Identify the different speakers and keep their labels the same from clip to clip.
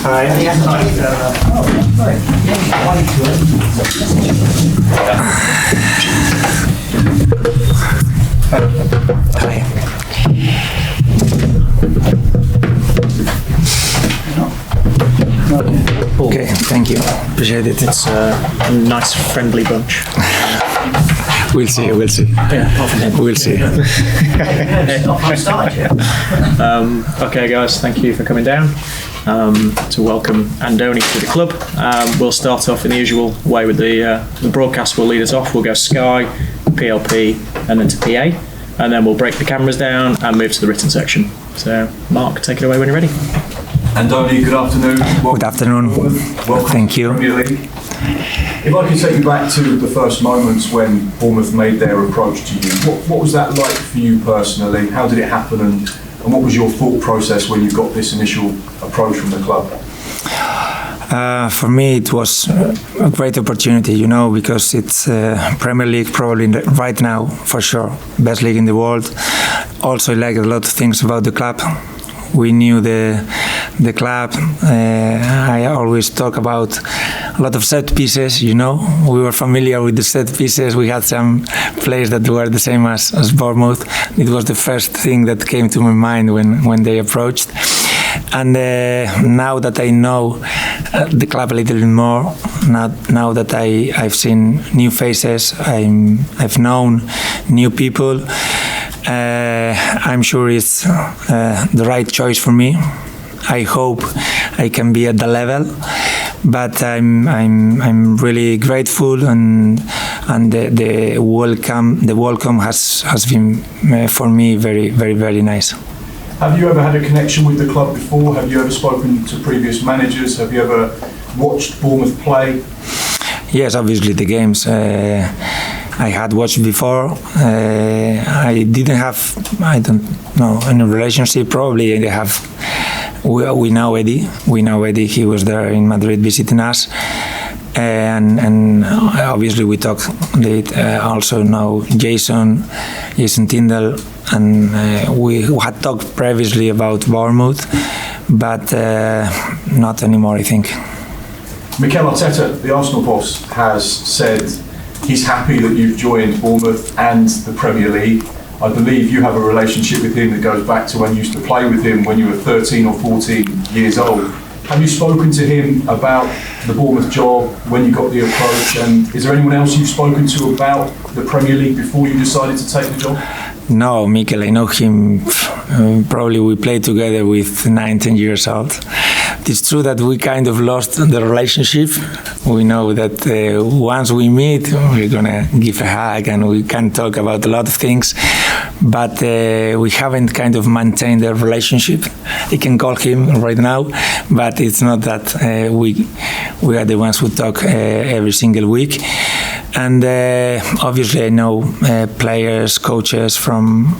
Speaker 1: Hi.
Speaker 2: Okay, thank you. Appreciate it.
Speaker 1: It's a nice, friendly bunch.
Speaker 2: We'll see.
Speaker 1: Yeah,
Speaker 2: We'll see.
Speaker 1: Okay, guys, thank you for coming down to welcome Andoni to the club. We'll start off in the usual way with the broadcast. Will lead us off. We'll go Sky, PLP, and then to PA, and then we'll break the cameras down and move to the written section. So, Mark, take it away when you're ready.
Speaker 3: Andoni, good afternoon.
Speaker 2: Good afternoon.
Speaker 3: Welcome
Speaker 2: Thank you.
Speaker 3: to the Premier League. If I could take you back to the first moments when Bournemouth made their approach to you, what was that like for you personally? How did it happen, and what was your thought process when you got this initial approach from the club?
Speaker 2: For me, it was a great opportunity, because it's Premier League probably right now, for sure, best league in the world. Also, I like a lot of things about the club. We knew the club. I always talk about a lot of set pieces, We were familiar with the set pieces. We had some players that were the same as Bournemouth. It was the first thing that came to my mind when they approached. And now that I know the club a little bit more, now that I've seen new faces, I've known new people, I'm sure it's the right choice for me. I hope I can be at the level, but I'm really grateful, and the welcome has been for me very, very, very nice.
Speaker 3: Have you ever had a connection with the club before? Have you ever spoken to previous managers? Have you ever watched Bournemouth play?
Speaker 2: Yes, obviously the games I had watched before. I didn't have, I don't know, any relationship. Probably they have. We know Eddie. He was there in Madrid visiting us, and obviously we talk. They also know Jason Tyndall, and we had talked previously about Bournemouth, but not anymore, I think.
Speaker 3: Mikel Arteta, the Arsenal boss, has said he's happy that you've joined Bournemouth and the Premier League. I believe you have a relationship with him that goes back to when you used to play with him when you were 13 or 14 years old. Have you spoken to him about the Bournemouth job when you got the approach? And is there anyone else you've spoken to about the Premier League before you decided to take the job?
Speaker 2: No, Mikel, I know him. Probably we played together with 19 years old. It's true that we kind of lost the relationship. We know that once we meet, we're going to give a hug and we can talk about a lot of things. But we haven't kind of maintained the relationship. I can call him right now, but it's not that we are the ones who talk every single week. And obviously I know players, coaches from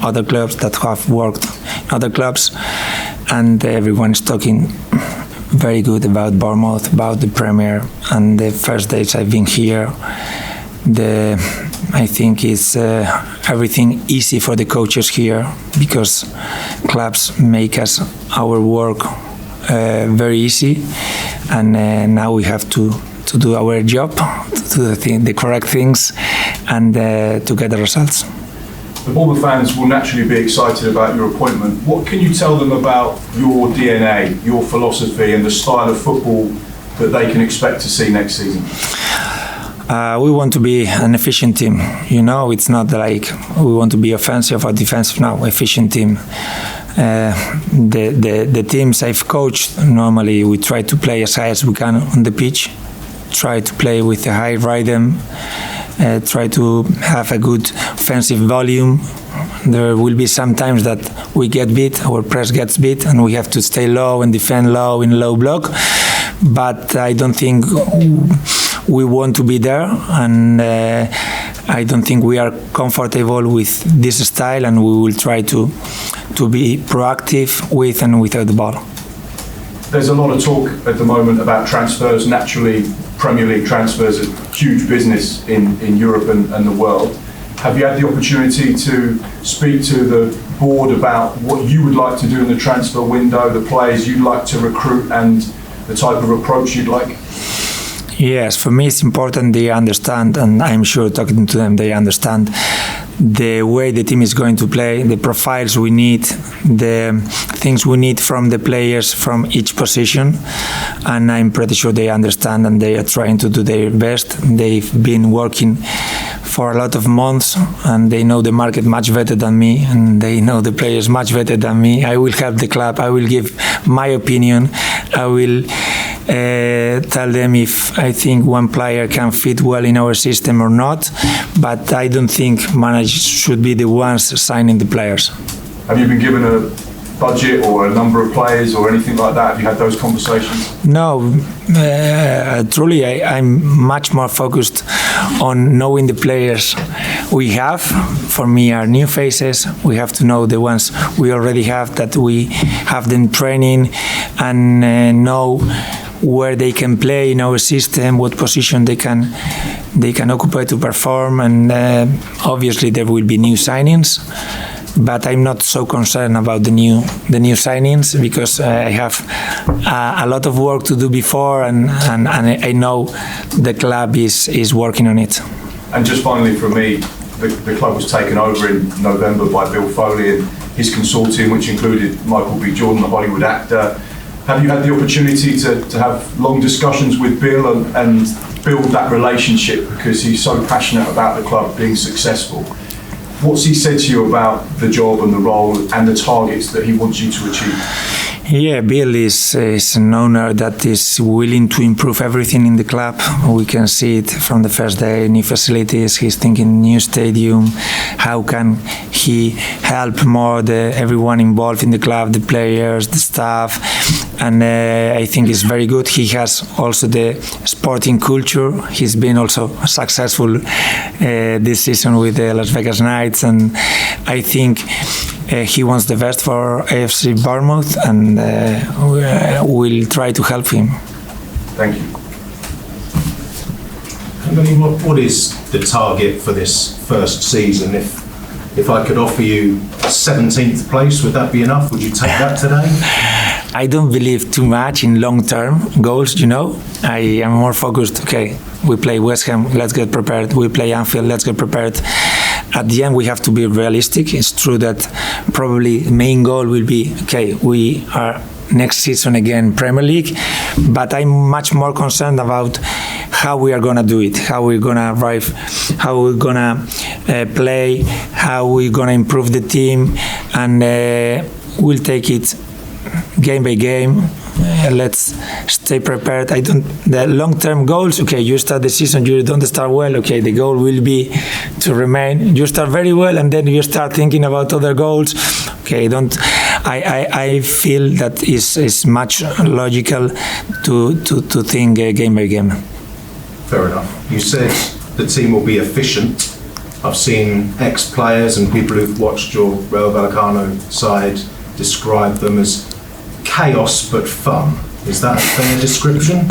Speaker 2: other clubs that have worked in other clubs, and everyone's talking very good about Bournemouth, about the Premier. And the first days I've been here, I think it's everything easy for the coaches here, because clubs make our work very easy, and now we have to do our job, to do the correct things, and to get the results.
Speaker 3: The Bournemouth fans will naturally be excited about your appointment. What can you tell them about your DNA, your philosophy, and the style of football that they can expect to see next season?
Speaker 2: We want to be an efficient team. It's not like we want to be offensive or defensive. No, efficient team. The teams I've coached, normally we try to play as high as we can on the pitch, try to play with a high rhythm, try to have a good offensive volume. There will be some times that we get beat, our press gets beat, and we have to stay low and defend low in low block. But I don't think we want to be there, and I don't think we are comfortable with this style, and we will try to be proactive with and without the ball.
Speaker 3: There's a lot of talk at the moment about transfers. Naturally, Premier League transfers are huge business in Europe and the world. Have you had the opportunity to speak to the board about what you would like to do in the transfer window, the players you'd like to recruit, and the type of approach you'd like?
Speaker 2: Yes, for me it's important they understand, and I'm sure talking to them they understand the way the team is going to play, the profiles we need, the things we need from the players from each position, and I'm pretty sure they understand and they are trying to do their best. They've been working for a lot of months and they know the market much better than me and they know the players much better than me. I will help the club, I will give my opinion, I will tell them if I think one player can fit well in our system or not, but I don't think managers should be the ones signing the players.
Speaker 3: Have you been given a budget or a number of players or anything like that? Have you had those conversations?
Speaker 2: No, truly I'm much more focused on knowing the players we have. For me are new faces. We have to know the ones we already have, that we have them training and know where they can play in our system, what position they can occupy to perform, and obviously there will be new signings. But I'm not so concerned about the new signings because I have a lot of work to do before, and I know the club is working on it.
Speaker 3: And just finally from me, the club was taken over in November by Bill Foley and his consortium, which included Michael B. Jordan, the Hollywood actor. Have you had the opportunity to have long discussions with Bill and build that relationship, because he's so passionate about the club being successful? What's he said to you about the job and the role and the targets that he wants you to achieve?
Speaker 2: Yeah, Bill is an owner that is willing to improve everything in the club. We can see it from the first day, new facilities, he's thinking new stadium, how can he help more everyone involved in the club, the players, the staff, and I think it's very good. He has also the sporting culture. He's been also successful this season with the Las Vegas Knights, and I think he wants the best for AFC Bournemouth, and we'll try to help him.
Speaker 3: Thank you.
Speaker 4: Andoni, what is the target for this first season? If I could offer you 17th place, would that be enough? Would you take that today?
Speaker 2: I don't believe too much in long-term goals, you know. I am more focused, okay, we play West Ham, let's get prepared. We play Anfield, let's get prepared. At the end, we have to be realistic. It's true that probably the main goal will be, okay, we are next season again Premier League, but I'm much more concerned about how we are going to do it, how we're going to arrive, how we're going to play, how we're going to improve the team, and we'll take it game by game. Let's stay prepared. The long-term goals, okay, you start the season, you don't start well, okay, the goal will be to remain. You start very well and then you start thinking about other goals. Okay, I feel that is much logical to think game by game.
Speaker 4: Fair enough. You said the team will be efficient. I've seen ex-players and people who've watched your Rayo Vallecano side describe them as chaos but fun. Is that a fair description?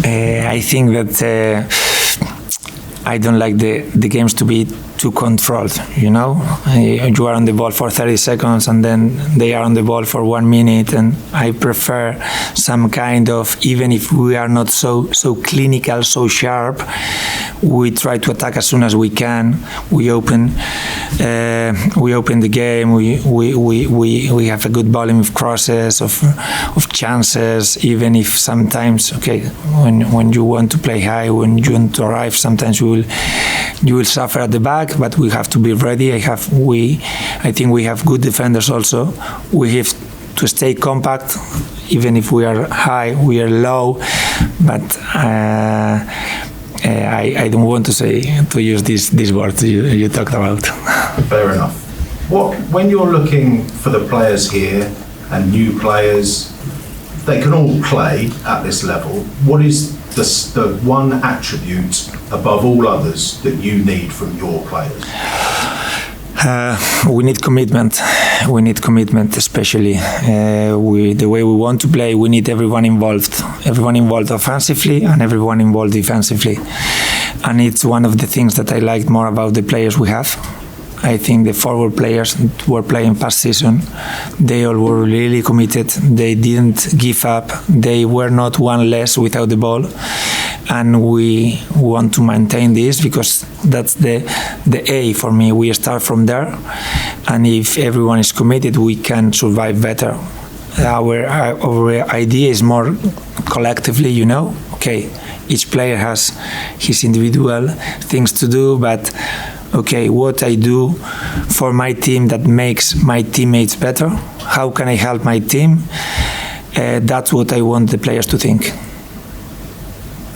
Speaker 2: I think that I don't like the games to be too controlled, you know. You are on the ball for 30 seconds and then they are on the ball for 1 minute, and I prefer some kind of, even if we are not so clinical, so sharp, we try to attack as soon as we can. We open the game. We have a good volume of crosses, of chances. Even if sometimes, okay, when you want to play high, when you want to arrive, sometimes you will suffer at the back. But we have to be ready. I think we have good defenders also. We have to stay compact, even if we are high, we are low. But I don't want to use these words you talked about.
Speaker 4: Fair enough. When you're looking for the players here and new players, they can all play at this level. What is the one attribute above all others that you need from your players?
Speaker 2: We need commitment. We need commitment, especially the way we want to play. We need everyone involved offensively and everyone involved defensively. and it's one of the things that I liked more about the players we have. I think the forward players were playing past season. They all were really committed. They didn't give up. They were not one less without the ball. And we want to maintain this because that's the A for me. We start from there. And if everyone is committed, we can survive better. Our idea is more collectively, you know. Okay, each player has his individual things to do, but okay, what I do for my team that makes my teammates better, how can I help my team? That's what I want the players to think.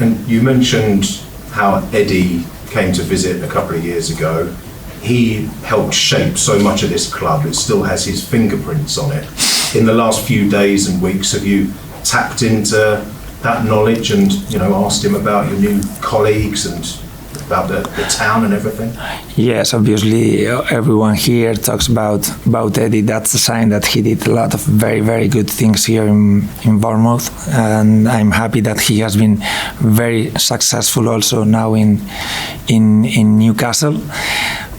Speaker 4: And you mentioned how Eddie came to visit a couple of years ago. He helped shape so much of this club. It still has his fingerprints on it. In the last few days and weeks, have you tapped into that knowledge and, you know, asked him about your new colleagues and about the town and everything?
Speaker 2: Yes, obviously everyone here talks about Eddie. That's a sign that he did a lot of very, very good things here in Bournemouth, and I'm happy that he has been very successful also now in Newcastle.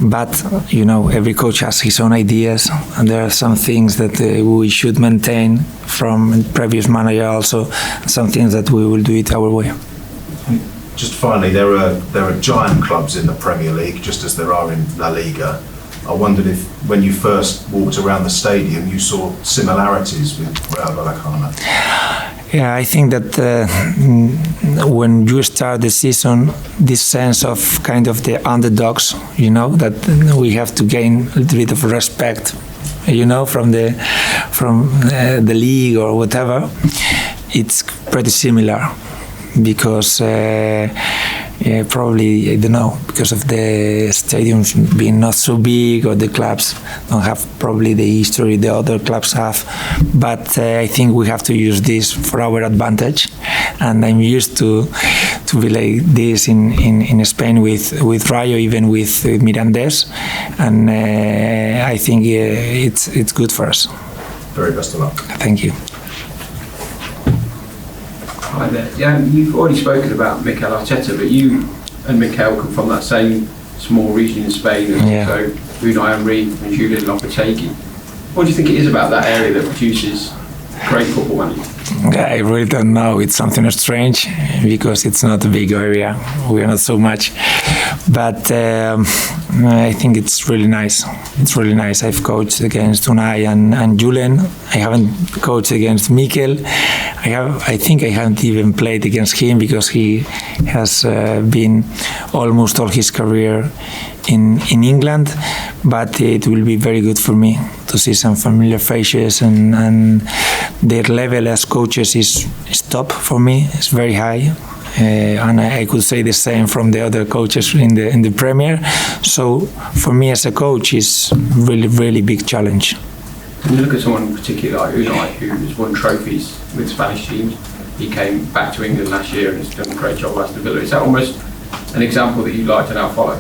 Speaker 2: But you know, every coach has his own ideas, and there are some things that we should maintain from previous manager, also some things that we will do it our way.
Speaker 4: Just finally, there are giant clubs in the Premier League, just as there are in La Liga. I wondered if, when you first walked around the stadium, you saw similarities with Rayo Vallecano.
Speaker 2: Yeah, I think that when you start the season, this sense of kind of the underdogs, you know, that we have to gain a little bit of respect, you know, from the league or whatever. It's pretty similar. Because probably, I don't know, because of the stadiums being not so big, or the clubs don't have probably the history the other clubs have. But I think we have to use this for our advantage. And I'm used to be like this in Spain with Rayo, even with Mirandés. And I think it's good for us.
Speaker 4: Very best of luck.
Speaker 2: Thank you.
Speaker 5: Hi there. Yeah, you've already spoken about Mikel Arteta, but you and Mikel come from that same small region in Spain, and also Unai Emery and Julian Lopetegui. What do you think it is about that area that produces great football managers?
Speaker 2: I really don't know. It's something strange because it's not a big area. We are not so much. But I think it's really nice. It's really nice. I've coached against Unai and Julen. I haven't coached against Mikel. I think I haven't even played against him because he has been almost all his career in England. But it will be very good for me to see some familiar faces, and their level as coaches is top for me. It's very high. And I could say the same from the other coaches in the Premier. So for me as a coach, it's really big challenge.
Speaker 5: When you look at someone particularly like Unai, who's won trophies with Spanish teams, he came back to England last year and has done a great job at Aston Villa. Is that almost an example that you'd like to now follow?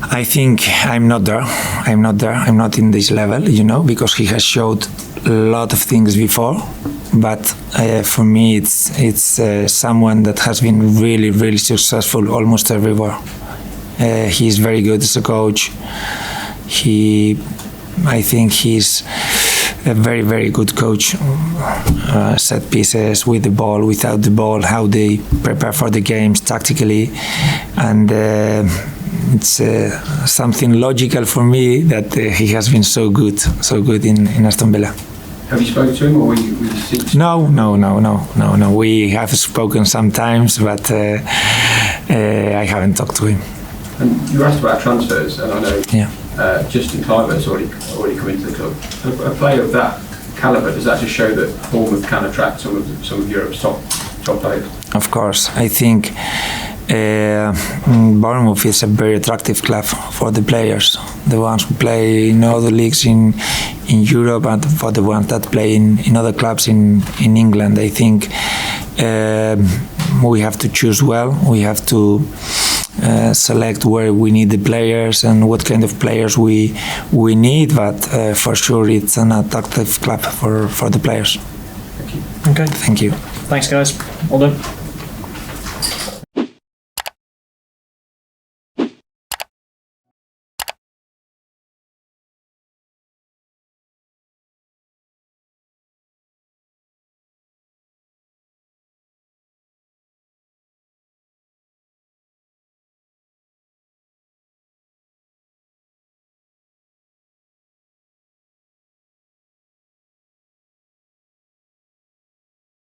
Speaker 2: I think I'm not there. I'm not in this level, you know, because he has showed a lot of things before. But for me, it's someone that has been really successful almost everywhere. He's very good as a coach. I think he's a very good coach. Set pieces, with the ball, without the ball, how they prepare for the games tactically, and it's something logical for me that he has been so good in Aston Villa.
Speaker 5: Have you spoken to him, or were you
Speaker 2: No. We have spoken sometimes, but I haven't talked to him.
Speaker 5: And you were asked about transfers, and I know Justin Kluivert's already come into the club. A player of that calibre, does that just show that Bournemouth can attract some of Europe's top players?
Speaker 2: Of course, I think Bournemouth is a very attractive club for the players, the ones who play in other leagues in Europe, and for the ones that play in other clubs in England. I think we have to choose well. We have to select where we need the players and what kind of players we need, but for sure it's an attractive club for the players.
Speaker 5: Thank you.
Speaker 1: Okay.
Speaker 2: Thank you.
Speaker 1: Thanks, guys. Well done.